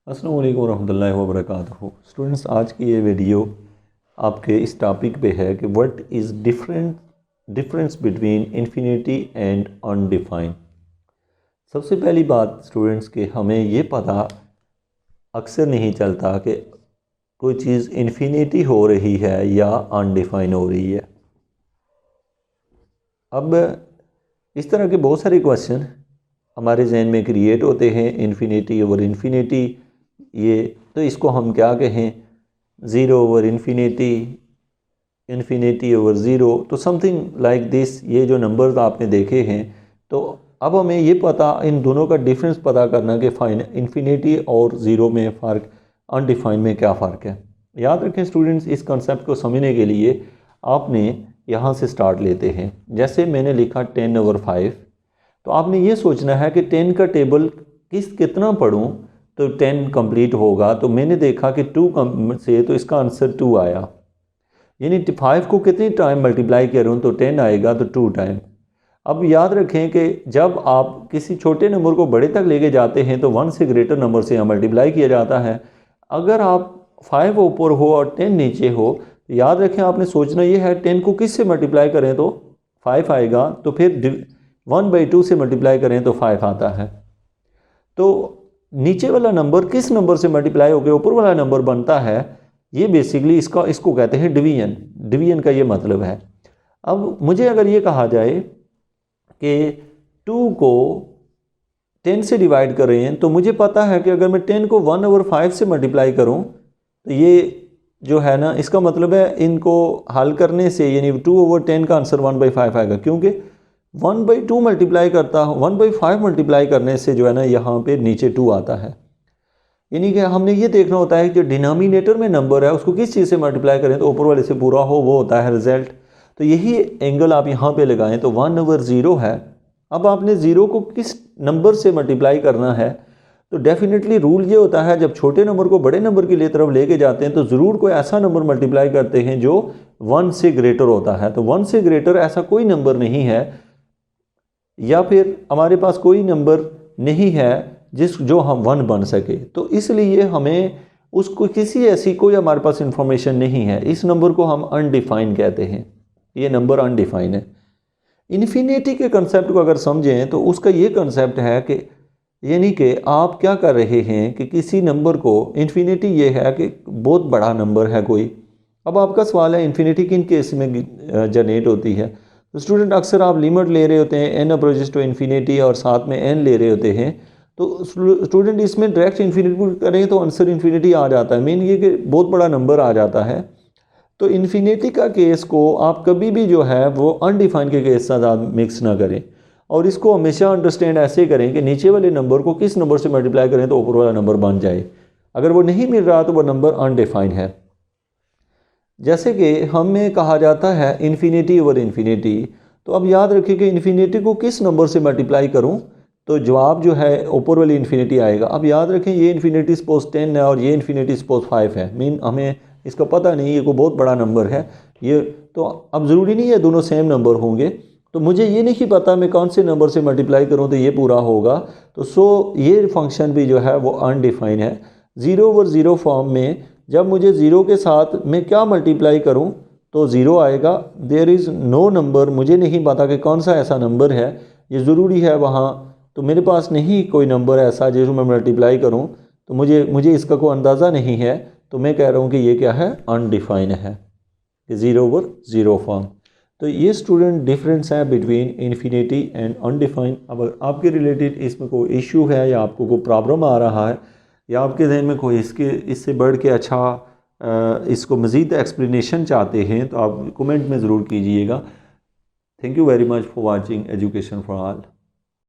अस्सलाम वालेकुम रहमतुल्लाहि व बरकातुहू। स्टूडेंट्स, आज की ये वीडियो आपके इस टॉपिक पे है कि what is difference between infinity and undefined. सबसे पहली बात स्टूडेंट्स के हमें ये पता अक्सर नहीं चलता कि कोई चीज़ इन्फिनिटी हो रही है या अनडिफाइन हो रही है। अब इस तरह के बहुत सारे क्वेश्चन हमारे जहन में क्रिएट होते हैं, इन्फिनिटी ओवर इन्फिनिटी, ये तो इसको हम क्या कहें, zero over infinity, infinity over zero, तो समथिंग लाइक दिस। ये जो नंबर्स आपने देखे हैं, तो अब हमें ये पता इन दोनों का डिफरेंस पता करना कि इन्फिनिटी और ज़ीरो में फ़र्क, अनडिफाइंड में क्या फ़र्क है। याद रखें स्टूडेंट्स, इस कंसेप्ट को समझने के लिए आपने यहाँ से स्टार्ट लेते हैं। जैसे मैंने लिखा 10/5, तो आपने ये सोचना है कि 10 का टेबल कितना पढ़ूं तो 10 कंप्लीट होगा। तो मैंने देखा कि 2 से तो इसका आंसर 2 आया, यानी 5 को कितनी टाइम मल्टीप्लाई करूं तो 10 आएगा, तो 2 टाइम। अब याद रखें कि जब आप किसी छोटे नंबर को बड़े तक लेके जाते हैं तो 1 से ग्रेटर नंबर से मल्टीप्लाई किया जाता है। अगर आप 5 ऊपर हो और 10 नीचे हो, तो याद रखें आपने सोचना ये है 10 को किस से मल्टीप्लाई करें तो 5 आएगा, तो फिर 1/2 से मल्टीप्लाई करें तो 5 आता है। तो नीचे वाला नंबर किस नंबर से मल्टीप्लाई होकर ऊपर वाला नंबर बनता है, ये बेसिकली इसको कहते हैं डिवीजन। डिवीजन का ये मतलब है। अब मुझे अगर ये कहा जाए कि 2 को 10 से डिवाइड कर रहे हैं, तो मुझे पता है कि अगर मैं 10 को 1/5 से मल्टीप्लाई करूं तो ये जो है ना, इसका मतलब है इनको हल करने से यानी 2/10 का आंसर 1/5 आएगा, क्योंकि 1/2 मल्टीप्लाई करता 1/5 मल्टीप्लाई करने से जो है ना यहाँ पे नीचे 2 आता है। यानी कि हमने ये देखना होता है कि जो डिनोमिनेटर में नंबर है उसको किस चीज़ से मल्टीप्लाई करें तो ऊपर वाले से पूरा हो, वो होता है रिजल्ट। तो यही एंगल आप यहाँ पे लगाएं तो 1/0 है। अब आपने ज़ीरो को किस नंबर से मल्टीप्लाई करना है, तो डेफिनेटली रूल ये होता है जब छोटे नंबर को बड़े नंबर की तरफ लेके जाते हैं तो ज़रूर कोई ऐसा नंबर मल्टीप्लाई करते हैं जो 1 से ग्रेटर होता है। तो 1 से ग्रेटर ऐसा कोई नंबर नहीं है, या फिर हमारे पास कोई नंबर नहीं है जो हम 1 बन सके। तो इसलिए हमें उसको किसी ऐसी कोई हमारे पास इंफॉर्मेशन नहीं है। इस नंबर को हम अनडिफाइन कहते हैं, ये नंबर अनडिफाइन है। इन्फिनिटी के कंसेप्ट को अगर समझें तो उसका ये कंसेप्ट है कि यानी कि आप क्या कर रहे हैं कि किसी नंबर को, इन्फिनिटी ये है कि बहुत बड़ा नंबर है कोई। अब आपका सवाल है इन्फिनिटी किन केस में जनरेट होती है। तो स्टूडेंट अक्सर आप लिमिट ले रहे होते हैं, n अप्रोचेस टू इन्फिनिटी और साथ में n ले रहे होते हैं। तो स्टूडेंट इसमें डायरेक्ट इन्फिनिटी करें तो आंसर इन्फिनिटी आ जाता है, मीन ये कि बहुत बड़ा नंबर आ जाता है। तो इन्फिनिटी का केस को आप कभी भी जो है वो अनडिफाइंड के केस साथ आप मिक्स ना करें, और इसको हमेशा अंडरस्टैंड ऐसे करें कि नीचे वाले नंबर को किस नंबर से मल्टीप्लाई करें तो ऊपर वाला नंबर बन जाए। अगर वो नहीं मिल रहा तो वो नंबर अनडिफाइंड है। जैसे कि हमें कहा जाता है इन्फिनिटी ओवर इन्फिनिटी, तो अब याद रखिए कि इन्फिनिटी को किस नंबर से मल्टीप्लाई करूं तो जवाब जो है ऊपर वाली इन्फिनिटी आएगा। अब याद रखें ये इन्फिनिटी सपोज 10 है और ये इन्फिनिटी सपोज 5 है, मीन हमें इसका पता नहीं, ये कोई बहुत बड़ा नंबर है ये। तो अब ज़रूरी नहीं है दोनों सेम नंबर होंगे, तो मुझे ये नहीं पता मैं कौन से नंबर से मल्टीप्लाई करूँ तो ये पूरा होगा। तो ये फंक्शन भी जो है वो अनडिफाइन है। 0/0 फॉर्म में जब मुझे 0 के साथ मैं क्या मल्टीप्लाई करूं तो 0 आएगा। देयर इज़ नो नंबर, मुझे नहीं पता कि कौन सा ऐसा नंबर है, ये ज़रूरी है वहाँ, तो मेरे पास नहीं कोई नंबर ऐसा जिसको मैं मल्टीप्लाई करूं, तो मुझे इसका कोई अंदाज़ा नहीं है। तो मैं कह रहा हूँ कि ये क्या है, अनडिफाइन है, 0/0 फॉर्म। तो ये स्टूडेंट डिफरेंस है बिटवीन इन्फिनिटी एंड अनडिफाइन। अगर आपके रिलेटेड इसमें कोई इशू है या आपको कोई प्रॉब्लम आ रहा है या आपके जहन में कोई इससे बढ़ के अच्छा इसको मज़ीद एक्सप्लेनेशन चाहते हैं तो आप कमेंट में ज़रूर कीजिएगा। Thank you very much for watching education for all.